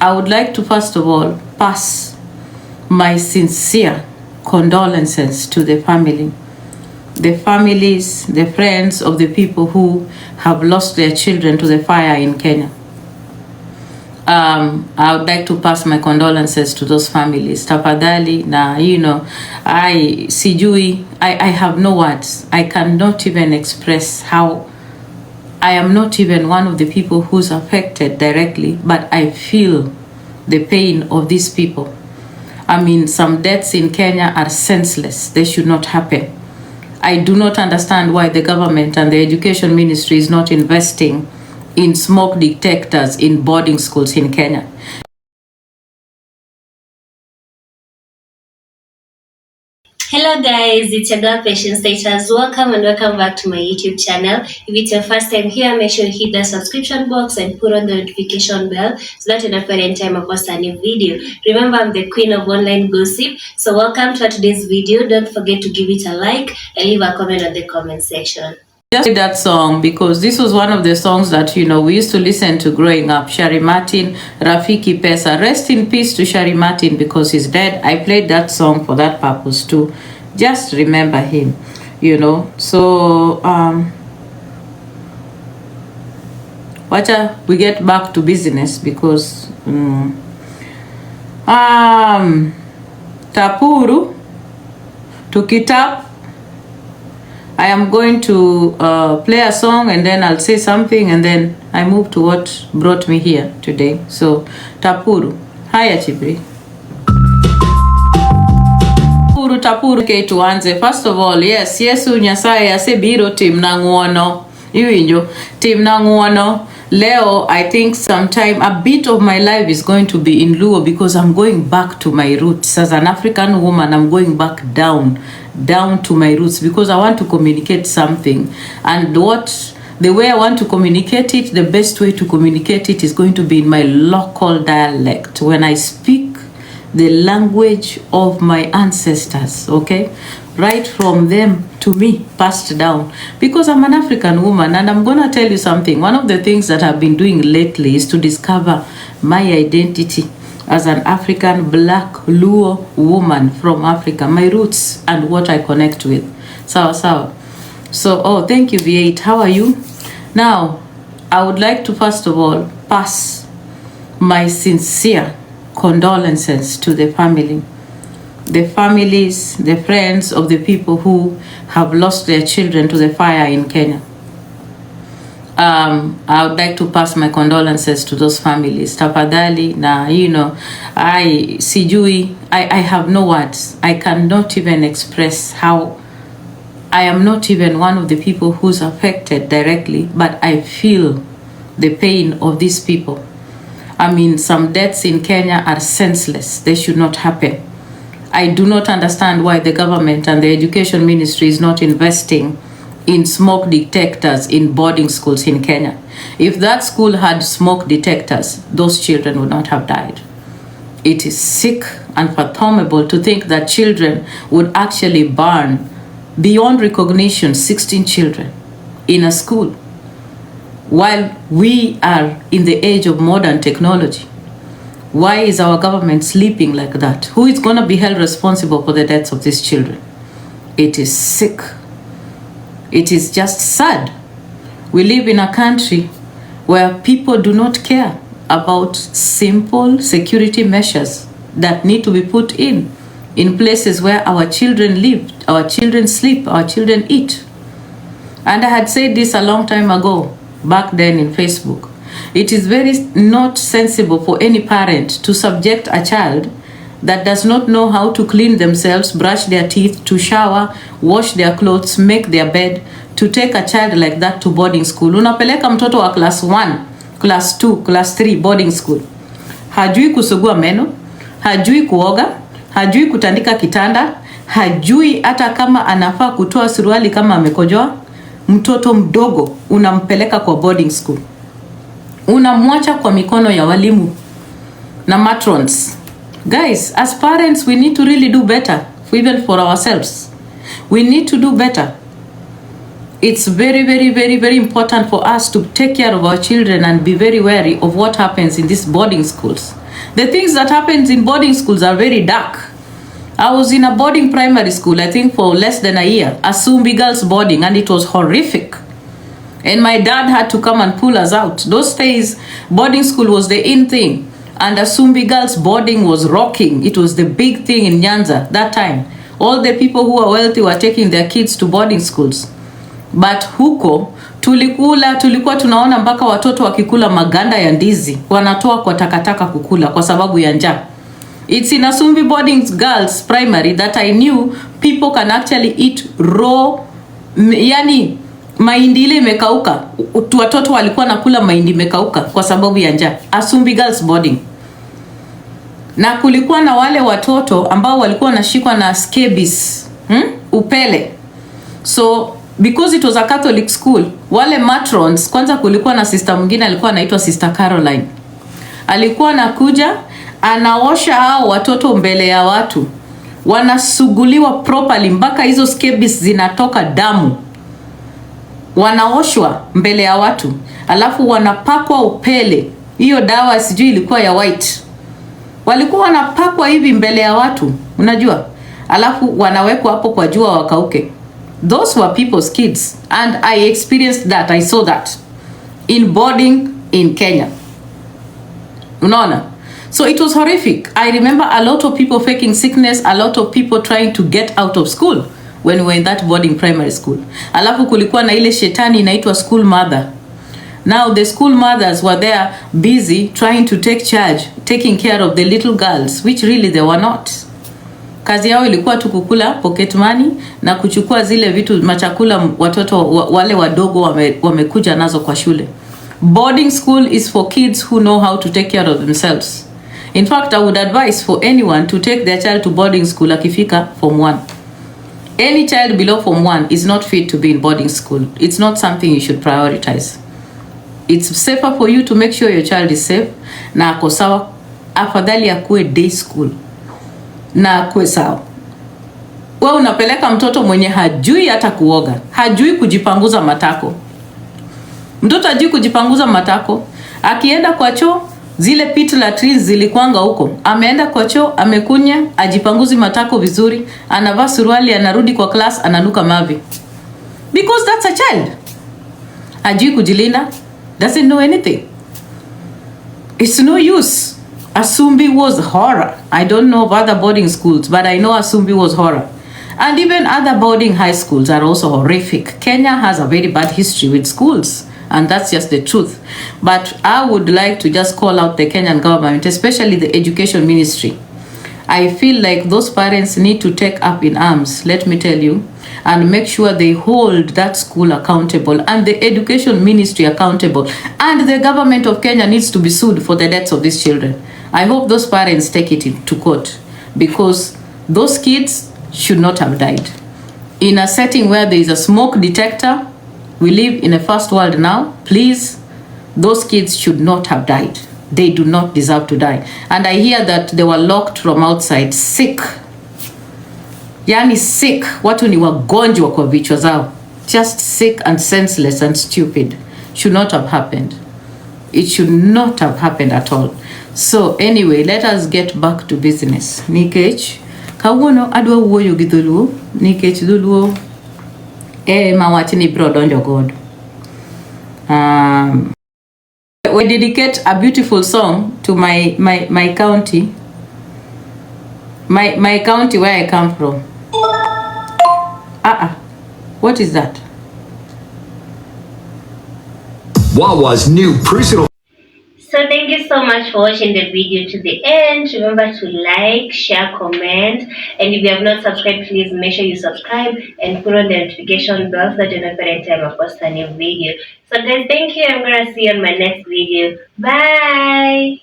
I would like to first of all pass my sincere condolences to the family, the families, the friends of the people who have lost their children to the fire in Kenya. I would like to pass my condolences to those families. Tafadhali, I have no words. I cannot even express how I am not even one of the people who's affected directly, but I feel the pain of these people. I mean, some deaths in Kenya are senseless. They should not happen. I do not understand why the government and the education ministry is not investing in smoke detectors in boarding schools in Kenya. Hello guys, it's your girl Patience Status. Welcome and welcome back to my YouTube channel. If it's your first time here, make sure you hit the subscription box and put on the notification bell so that you don't forget any time I post a new video. Remember, I'm the queen of online gossip. So welcome to today's video. Don't forget to give it a like and leave a comment on the comment section. Just played that song because this was one of the songs that, we used to listen to growing up. Shari Martin, Rafiki Pesa. Rest in peace to Shari Martin because he's dead. I played that song for that purpose too. Just remember him, So, we get back to business because, Tapuru, Tukitap, I am going to play a song and then I'll say something and then I move to what brought me here today. So, Tapuru. Hi, Achibri. Tapuru ke tuanze. First of all, yes, Yesu Nyasaye asebiro tim na nguono. Iwinjo, tim na nguono. Leo, I think sometime a bit of my life is going to be in Luo because I'm going back to my roots. As an African woman, I'm going back down to my roots because I want to communicate something. And the way I want to communicate it, the best way to communicate it is going to be in my local dialect. When I speak the language of my ancestors, okay? Right from them to me, passed down. Because I'm an African woman and I'm gonna tell you something. One of the things that I've been doing lately is to discover my identity as an African black Luo woman from Africa, my roots and what I connect with. So, thank you, V8. How are you? Now, I would like to first of all pass my sincere condolences to the family, the families, the friends of the people who have lost their children to the fire in Kenya. I would like to pass my condolences to those families. Tafadhali, I have no words. I cannot even express how I am not even one of the people who's affected directly, but I feel the pain of these people. I mean, some deaths in Kenya are senseless. They should not happen. I do not understand why the government and the education ministry is not investing in smoke detectors in boarding schools in Kenya. If that school had smoke detectors, those children would not have died. It is sick and fathomable to think that children would actually burn beyond recognition 16 children in a school. While we are in the age of modern technology, why is our government sleeping like that? Who is going to be held responsible for the deaths of these children? It is sick. It is just sad. We live in a country where people do not care about simple security measures that need to be put in places where our children live, our children sleep, our children eat. And I had said this a long time ago, back then in Facebook. It is very not sensible for any parent to subject a child that does not know how to clean themselves, brush their teeth, to shower, wash their clothes, make their bed, to take a child like that to boarding school. Unapeleka mtoto wa class 1, class 2, class 3 boarding school. Hajui kusugua meno, hajui kuoga, hajui kutandika kitanda, hajui hata kama anafaa kutoa suruali kama amekojoa. Mtoto mdogo unampeleka kwa boarding school. Unamwacha kwa mikono ya walimu na matrons. Guys, as parents, we need to really do better, even for ourselves. We need to do better. it's very, very, very, very important for us to take care of our children and be very wary of what happens in these boarding schools. The things that happens in boarding schools are very dark. I was in a boarding primary school, I think for less than a year, a Sumbi girls boarding, and it was horrific. And my dad had to come and pull us out. Those days, boarding school was the in thing. And a Sumbi girls boarding was rocking. It was the big thing in Nyanza that time. All the people who were wealthy were taking their kids to boarding schools. But huko tulikuwa tunaona mpaka watoto wakikula maganda ya ndizi wanatoa kwa takataka kukula kwa sababu ya njaa. It's in a Sumbi boarding girls primary that I knew people can actually eat raw, yani mahindi ile imekauka. Watoto walikuwa nakula mahindi imekauka kwa sababu ya njaa. A Sumbi girls boarding. Na kulikuwa na wale watoto ambao walikuwa nashikwa na scabies, upele. So because it was a Catholic school, wale matrons, kwanza kulikuwa na sister mwingine alikuwa anaitwa Sister Caroline. Alikuwa nakuja anaosha hao watoto mbele ya watu. Wanasuguliwa properly mpaka hizo scabies zinatoka damu. Wanaoshwa mbele ya watu. Alafu wanapakwa upele. Hiyo dawa sijui ilikuwa ya white. Walikuwa wanapakwa hivi mbele ya watu, unajua? Alafu wanawekwa hapo kwa jua wakauke. Those were people's kids, and I experienced that. I saw that in boarding in Kenya. Unaona? So it was horrific. I remember a lot of people faking sickness, a lot of people trying to get out of school when we were in that boarding primary school. Alafu kulikuwa na ile shetani inaitwa school mother. Now the school mothers were there busy trying to take charge, taking care of the little girls, which really they were not. Kazi yao ilikuwa tu kukula pocket money na kuchukua zile vitu machakula watoto wale wadogo wamekuja nazo kwa shule. Boarding school is for kids who know how to take care of themselves. In fact, I would advise for anyone to take their child to boarding school akifika form 1. Any child below form 1 is not fit to be in boarding school. It's not something you should prioritize. It's safer for you to make sure your child is safe na ako sawa. Afadhali akue day school na akue sawa. Wewe unapeleka mtoto mwenye hajui hata kuoga, hajui kujipanguza matako. Mtoto hajui kujipanguza matako, akienda kwa choo zile pit latrines zilikuanga huko. Ameenda kwa choo, amekunya, ajipanguzi matako vizuri, anavaa suruali, anarudi kwa class, ananuka mavi. Because that's a child. Hajui kujilinda, doesn't know anything. It's no use. Asumbi was horror. I don't know of other boarding schools, but I know Asumbi was horror. And even other boarding high schools are also horrific. Kenya has a very bad history with schools, and that's just the truth. But I would like to just call out the Kenyan government, especially the education ministry. I feel like those parents need to take up in arms, let me tell you, and make sure they hold that school accountable and the education ministry accountable. And the government of Kenya needs to be sued for the deaths of these children. I hope those parents take it to court, because those kids should not have died. In a setting where there is a smoke detector, we live in a first world now, please, those kids should not have died. They do not deserve to die. And I hear that they were locked from outside, sick. Yani sick. Watu ni wagonjwa kwa vichwa zao. Just sick and senseless and stupid. Should not have happened. It should not have happened at all. So anyway, let us get back to business. Nikech, kawuono adwa wuoyo gi dholuo. Nikech dholuo mawach ni bro donjo god. We dedicate a beautiful song to my county. My county where I come from. What is that? Wawa's new personal. So thank you so much for watching the video to the end. Remember to like, share, comment, and if you have not subscribed, please make sure you subscribe and put on the notification bell so that you know every time I post a new video. So guys, thank you. I'm gonna see you on my next video. Bye.